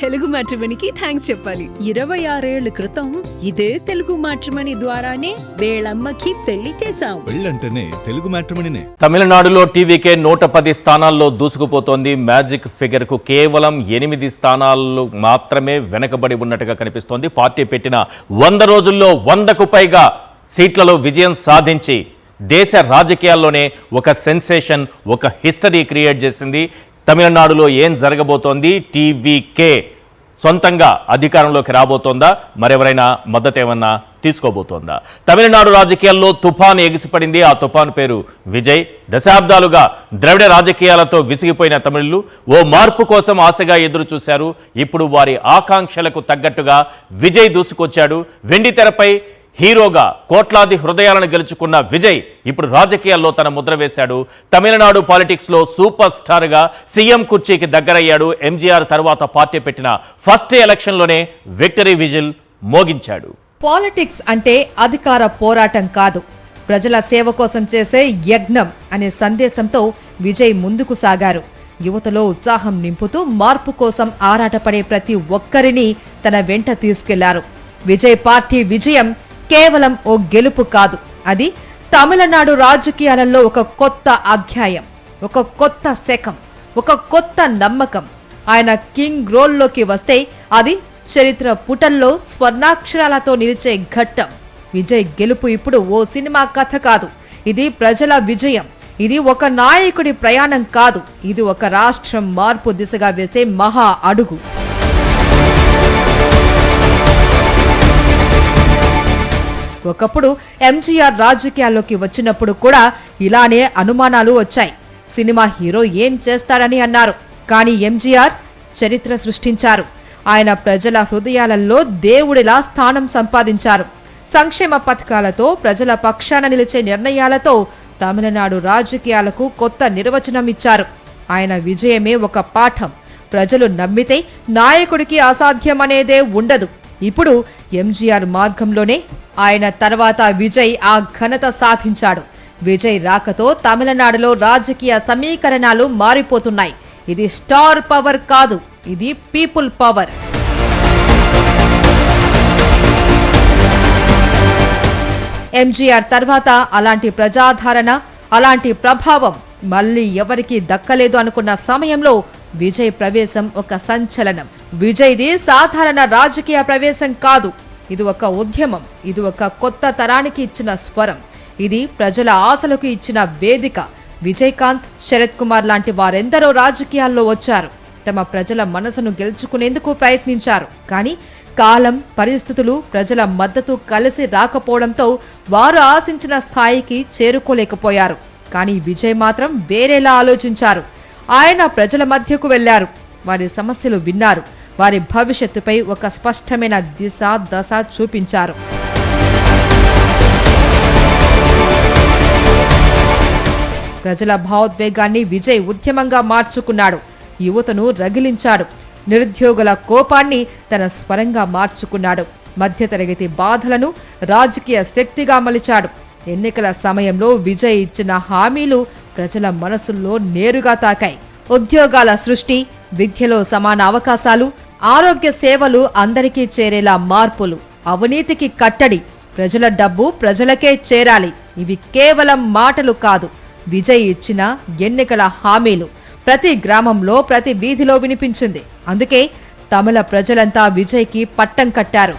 Telugu మ్యాట్రిమోనీకి thanks చెప్పాలి. 26 ఏళ్ల క్రితం ఇదే తెలుగు మ్యాట్రిమోనీ ద్వారానే వేళమ్మకి పెళ్లి చేశాం. పెళ్ళంటేనే తెలుగు మ్యాట్రిమోనీనే. తమిళనాడులో టీవీకే 110 స్థానాల్లో దూసుకుపోతోంది. మ్యాజిక్ ఫిగర్ కు కేవలం 8 స్థానాలు మాత్రమే వెనకబడి ఉన్నట్టుగా కనిపిస్తోంది. పార్టీ పెట్టిన 100 రోజుల్లో 100కు పైగా సీట్లలో విజయం సాధించి దేశ రాజకీయాల్లోనే ఒక సెన్సేషన్, ఒక హిస్టరీ క్రియేట్ చేసింది. తమిళనాడులో ఏం జరగబోతోంది? టీవీకే సొంతంగా అధికారంలోకి రాబోతోందా? మరెవరైనా మద్దతు ఏమన్నా తీసుకోబోతోందా? తమిళనాడు రాజకీయాల్లో తుఫాను ఎగిసిపడింది. ఆ తుఫాను పేరు విజయ్. దశాబ్దాలుగా ద్రవిడ రాజకీయాలతో విసిగిపోయిన తమిళులు ఓ మార్పు కోసం ఆశగా ఎదురు చూశారు. ఇప్పుడు వారి ఆకాంక్షలకు తగ్గట్టుగా విజయ్ దూసుకొచ్చాడు. వెండితెరపై హీరోగా కోట్లాది హృదయాలను గెలుచుకున్న విజయ్ ఇప్పుడు రాజకీయాల్లో తన ముద్ర వేశాడు. తమిళనాడు పాలిటిక్స్లో సూపర్ స్టార్గా సీఎం కుర్చీకి దగ్గరయ్యాడు. ఎంజీఆర్ తర్వాత పార్టీ పెట్టిన ఫస్ట్ ఎలక్షన్లోనే విక్టరీ విజిల్ మోగించాడు. పాలిటిక్స్ అంటే అధికార పోరాటం కాదు, ప్రజల సేవ కోసం చేసే యజ్ఞం అనే సందేశంతో విజయ్ ముందుకు సాగారు. యువతలో ఉత్సాహం నింపుతూ మార్పు కోసం ఆరాటపడే ప్రతి ఒక్కరిని తన వెంట తీసుకెళ్లారు. విజయ్ పార్టీ విజయం కేవలం ఓ గెలుపు కాదు, అది తమిళనాడు రాజకీయాలలో ఒక కొత్త అధ్యాయం, ఒక కొత్త శకం, ఒక కొత్త నమ్మకం. ఆయన కింగ్ రోల్లోకి వస్తే అది చరిత్ర పుటల్లో స్వర్ణాక్షరాలతో నిలిచే ఘట్టం. విజయ్ గెలుపు ఇప్పుడు ఓ సినిమా కథ కాదు, ఇది ప్రజల విజయం. ఇది ఒక నాయకుడి ప్రయాణం కాదు, ఇది ఒక రాష్ట్రం మార్పు దిశగా వేసే మహా అడుగు. ఒకప్పుడు ఎంజీఆర్ రాజకీయాల్లోకి వచ్చినప్పుడు కూడా ఇలానే అనుమానాలు వచ్చాయి. సినిమా హీరో ఏం చేస్తారని అన్నారు. కానీ ఎంజీఆర్ చరిత్ర సృష్టించారు. ఆయన ప్రజల హృదయాలలో దేవుడిలా స్థానం సంపాదించారు. సంక్షేమ పథకాలతో, ప్రజల పక్షాన నిలిచే నిర్ణయాలతో తమిళనాడు రాజకీయాలకు కొత్త నిర్వచనం ఇచ్చారు. ఆయన విజయమే ఒక పాఠం. ప్రజలు నమ్మితే నాయకుడికి అసాధ్యమనేదే ఉండదు. ఇప్పుడు ఎంజీఆర్ మార్గంలోనే ఆయన తర్వాత విజయ్ ఆ ఘనత సాధించాడు. విజయ్ రాకతో తమిళనాడులో రాజకీయ సమీకరణాలు మారిపోతున్నాయి. ఇది స్టార్ పవర్ కాదు, ఇది పీపుల్ పవర్. ఎంజీఆర్ తర్వాత అలాంటి ప్రజాదరణ, అలాంటి ప్రభావం మళ్ళీ ఎవరికీ దక్కలేదు అనుకున్న సమయంలో విజయ్ ప్రవేశం ఒక సంచలనం. విజయ్ది సాధారణ రాజకీయ ప్రవేశం కాదు, ఇది ఒక ఉద్యమం. ఇది ఒక కొత్త తరానికి ఇచ్చిన స్వరం. ఇది ప్రజల ఆశలకు ఇచ్చిన వేదిక. విజయకాంత్, శరత్ కుమార్ లాంటి వారెందరో రాజకీయాల్లో వచ్చారు. తమ ప్రజల మనసును గెలుచుకునేందుకు ప్రయత్నించారు. కానీ కాలం, పరిస్థితులు, ప్రజల మద్దతు కలిసి రాకపోవడంతో వారు ఆశించిన స్థాయికి చేరుకోలేకపోయారు. కానీ విజయ్ మాత్రం వేరేలా ఆలోచించారు. ఆయన ప్రజల మధ్యకు వెళ్లారు. వారి సమస్యలు విన్నారు. వారి భవిష్యత్తుపై ఒక స్పష్టమైన దిశ, దశ చూపించారు. ప్రజల భావోద్వేగాన్ని విజయ్ ఉద్యమంగా మార్చుకున్నాడు. యువతను రగిలించాడు. నిరుద్యోగుల కోపాన్ని తన స్వరంగా మార్చుకున్నాడు. మధ్యతరగతి బాధలను రాజకీయ శక్తిగా మలిచాడు. ఎన్నికల సమయంలో విజయ్ ఇచ్చిన హామీలు ప్రజల మనసుల్లో నేరుగా తాకాయి. ఉద్యోగాల సృష్టి, విద్యలో సమాన అవకాశాలు, ఆరోగ్య సేవలు అందరికీ చేరేలా మార్పులు, అవినీతికి కట్టడి, ప్రజల డబ్బు ప్రజలకే చేరాలి. ఇవి కేవలం మాటలు కాదు, విజయ్ ఇచ్చిన ఎన్నికల హామీలు. ప్రతి గ్రామంలో, ప్రతి వీధిలో వినిపించింది. అందుకే తమిళ ప్రజలంతా విజయ్కి పట్టం కట్టారు.